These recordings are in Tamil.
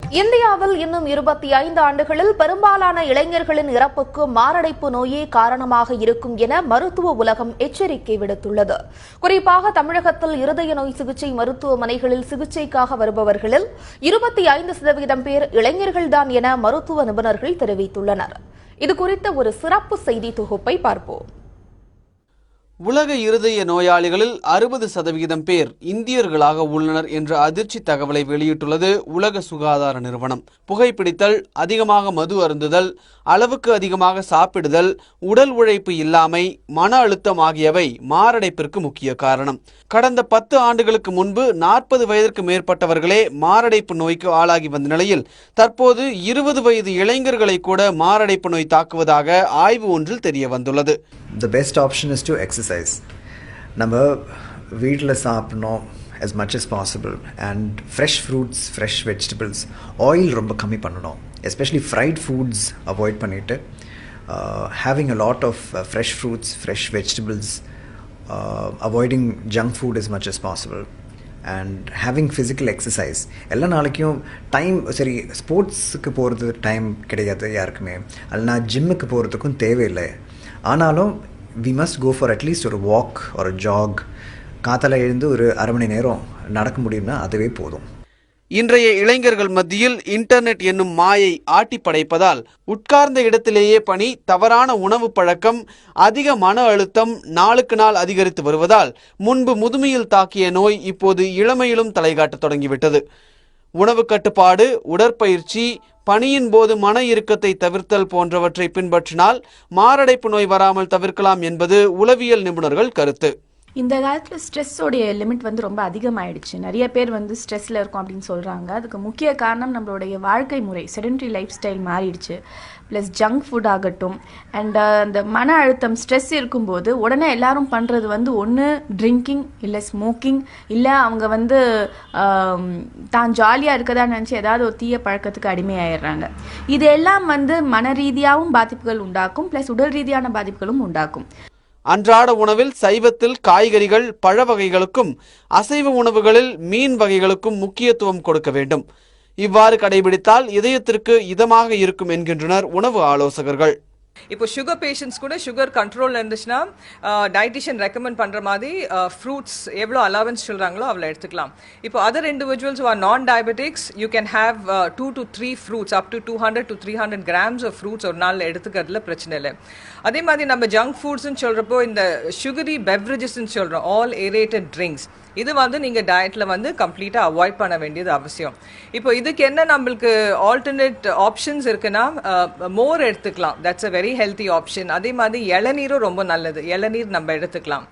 இந்தியாவில் இன்னும் 25 ஆண்டுகளில் பெரும்பாலான இளைஞர்களின் இறப்புக்கு மாரடைப்பு நோயே காரணமாக இருக்கும் என மருத்துவ உலகம் எச்சரிக்கை விடுத்துள்ளது. குறிப்பாக தமிழகத்தில் இருதய நோய் சிகிச்சை மருத்துவமனைகளில் சிகிச்சைக்காக வருபவர்களில் 25% பேர் இளைஞர்கள்தான் என மருத்துவ நிபுணர்கள் தெரிவித்துள்ளனர். இதுகுறித்த ஒரு சிறப்பு செய்தி தொகுப்பை பார்ப்போம். உலக இருதய நோயாளிகளில் 60% பேர் இந்தியர்களாக உள்ளனர் என்ற அதிர்ச்சி தகவலை வெளியிட்டுள்ளது உலக சுகாதார நிறுவனம். புகைப்பிடித்தல், அதிகமாக மது அருந்துதல், அளவுக்கு அதிகமாக சாப்பிடுதல், உடல் உழைப்பு இல்லாமை, மன அழுத்தம் ஆகியவை மாரடைப்பிற்கு முக்கிய காரணம். கடந்த 10 ஆண்டுகளுக்கு முன்பு 40 வயதிற்கு மேற்பட்டவர்களே மாரடைப்பு நோய்க்கு ஆளாகி வந்த நிலையில் தற்போது 20 வயது இளைஞர்களை கூட மாரடைப்பு நோய் தாக்குவதாக ஆய்வு ஒன்றில் தெரிய வந்துள்ளது. The best option is to exercise. நம்ம வீட்டில் சாப்பிடணும் as much as possible and fresh fruits, fresh vegetables, oil ரொம்ப கம்மி பண்ணணும், especially fried foods avoid பண்ணிட்டு having a lot of fresh fruits, fresh vegetables, avoiding junk food as much as possible and having physical exercise. எல்லா நாளைக்கும் டைம் சரி ஸ்போர்ட்ஸுக்கு போகிறது டைம் கிடையாது யாருக்குமே, அல்லனா ஜிம்முக்கு போகிறதுக்கும் தேவையில்லை. ஆனாலும் we must go for at least ஒரு walk or a jog. காத்தால எழுந்து ஒரு அரை மணி நேரம் நடக்க முடியும்னா அதுவே போதும். இன்றைய இளைஞர்கள் மத்தியில் இன்டர்நெட் என்னும் மாயை ஆட்டி படைப்பதால் உட்கார்ந்த இடத்திலேயே பணி, தவறான உணவு பழக்கம், அதிக மன அழுத்தம் நாளுக்கு நாள் அதிகரித்து வருவதால் முன்பு முதுமையில் தாக்கிய நோய் இப்போது இளமையிலும் தலைகாட்ட தொடங்கிவிட்டது. உணவு கட்டுப்பாடு, உடற்பயிற்சி, பணியின் போது மன இறுக்கத்தை தவிர்த்தல் போன்றவற்றை பின்பற்றினால் மாரடைப்பு நோய் வராமல் தவிர்க்கலாம் என்பது உளவியல் நிபுணர்கள் கருத்து. இந்த காலத்தில் ஸ்ட்ரெஸ்ஸோடைய லிமிட் ரொம்ப அதிகமாகிடுச்சு. நிறைய பேர் ஸ்ட்ரெஸ்ஸில் இருக்கும் அப்படின்னு சொல்கிறாங்க. அதுக்கு முக்கிய காரணம் நம்மளுடைய வாழ்க்கை முறை, செடென்டரி லைஃப் ஸ்டைல் மாறிடுச்சு. ப்ளஸ் ஜங்க் ஃபுட் ஆகட்டும் அண்ட் அந்த மன அழுத்தம், ஸ்ட்ரெஸ் இருக்கும்போது உடனே எல்லாரும் பண்ணுறது ஒன்று ட்ரிங்கிங், இல்லை ஸ்மோக்கிங், இல்லை அவங்க தான் ஜாலியாக இருக்கதா நினச்சி ஏதாவது ஒரு தீய பழக்கத்துக்கு அடிமையாயிடுறாங்க. இது எல்லாம் மன ரீதியாகவும் பாதிப்புகள் உண்டாக்கும், ப்ளஸ் உடல் ரீதியான பாதிப்புகளும் உண்டாக்கும். அன்றாட உணவில் சைவத்தில் காய்கறிகள், பழ வகைகளுக்கும் அசைவ உணவுகளில் மீன் வகைகளுக்கும் முக்கியத்துவம் கொடுக்க வேண்டும். இவ்வாறு கடைபிடித்தால் இதயத்திற்கு இதமாக இருக்கும் என்கின்றனர் உணவு ஆலோசகர்கள். இப்போ சுகர் பேஷண்ட்ஸ் கூட சுகர் கண்ட்ரோல் இருந்துச்சுன்னா டயட்டிஷியன் ரெக்கமெண்ட் பண்ணுற மாதிரி ஃப்ரூட்ஸ் எவ்வளோ அலவன்ஸ் சொல்கிறாங்களோ அவ்வளோ எடுத்துக்கலாம். இப்போ other individuals or non diabetics you can have 2 to 3 fruits up to 200 to 300 grams of fruits ஒரு நாளில் எடுத்துக்கிறதுல பிரச்சனை இல்லை. அதே மாதிரி நம்ம ஜங்க் ஃபுட்ஸ்ன்னு சொல்கிறப்போ இந்த சுகரி பெவரேஜஸ்ன்னு சொல்கிறோம், ஆல் ஏரேட்டட் ட்ரிங்க்ஸ், இது நீங்கள் டயட்டில் கம்ப்ளீட்டாக அவாய்ட் பண்ண வேண்டியது அவசியம். இப்போ இதுக்கு என்ன நம்மளுக்கு ஆல்டர்னேட் ஆப்ஷன்ஸ் இருக்குன்னா மோர் எடுத்துக்கலாம், that's a very healthy option. அதே மாதிரி இளநீரும் ரொம்ப நல்லது, இளநீர் நம்ம எடுத்துக்கலாம்.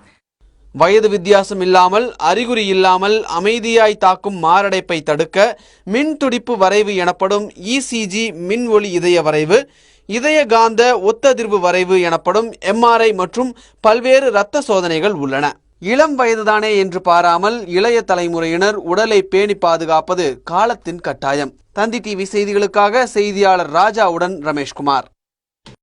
வயது வித்தியாசம் இல்லாமல், அறிகுறி இல்லாமல் அமைதியாய் தாக்கும் மாரடைப்பை தடுக்க மின் துடிப்பு வரைவு எனப்படும் இசிஜி, மின் ஒளி இதய வரைவு, இதய காந்த ஒத்ததிர்வு வரைவு எனப்படும் எம்ஆர்ஐ மற்றும் பல்வேறு இரத்த சோதனைகள் உள்ளன. இளம் வயதுதானே என்று பாராமல் இளைய தலைமுறையினர் உடலை பேணி பாதுகாப்பது காலத்தின் கட்டாயம். தந்தி டிவி செய்திகளுக்காக செய்தியாளர் ராஜாவுடன் ரமேஷ்குமார்.